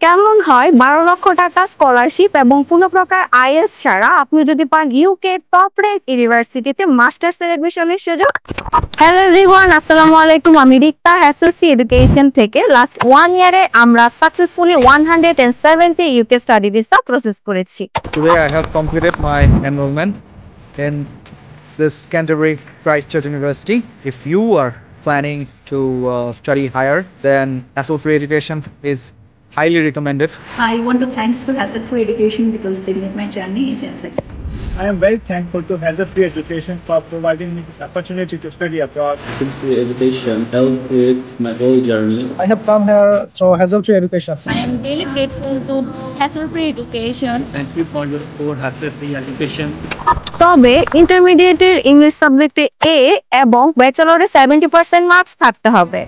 কেমন হয় 12 লক্ষ টাকা স্কলারশিপ এবং কোনো প্রকার আইএস ছাড়া আপনি যদি পান ইউকে টপ র্যাঙ্ক ইউনিভার্সিটিতে মাস্টার্স এর এডমিশনের সুযোগ? হ্যালো এভরিওয়ান, আসসালামু আলাইকুম। আমি রিক্তা, হ্যাসেলফি এডুকেশন থেকে। লাস্ট 1 ইয়ারে আমরা successfully 170 UK study visa process করেছি। Today I have completed my enrollment in this Canterbury Christchurch University. If you are planning to study higher, then Hassel Free Education is highly recommended. I want to thanks to Hazard for Education because they made my journey easy and successful. I am very thankful to Hazard Free Education for providing me this opportunity to study abroad. Hassle-free education helped with my whole journey. I have come here through Hazard Free Education. I am really grateful to Hazard for Education. Thank you for your support, Hazard Free Education. তবে ইন্টারমিডিয়েটের English সাবজেক্টে এ এবং ব্যাচেলরে 70% marks থাকতে হবে।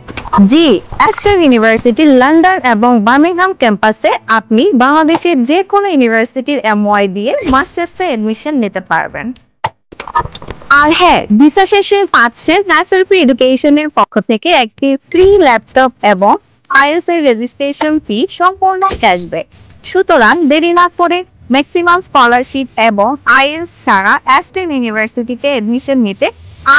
জি, Aston university London এবং Birmingham ক্যাম্পাসে আপনি বাংলাদেশের যে কোনো ইউনিভার্সিটির এমওয়াই দিয়ে মাস্টার্সে এডমিশন নিতে পারবেন। আর হ্যাঁ, ভিসা শেষে পাচ্ছেন হ্যাসেল ফ্রি এডুকেশনের পক্ষ থেকে একটি ফ্রি ল্যাপটপ এবং আইএলটিএস এর রেজিস্ট্রেশন ফি সম্পূর্ণ ক্যাশব্যাক। সুতরাং দেরি না করে ম্যাক্সিমাম স্কলারশিপ এবং আইএলটিএস ছাড়া অ্যাস্টন ইউনিভার্সিটিতে এডমিশন নিতে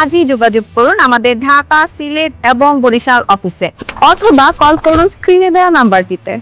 আজই যোগাযোগ করুন আমাদের ঢাকা, সিলেট এবং বরিশাল অফিসে, অথবা কল করুন স্ক্রিনে দেওয়া নাম্বারটিতে।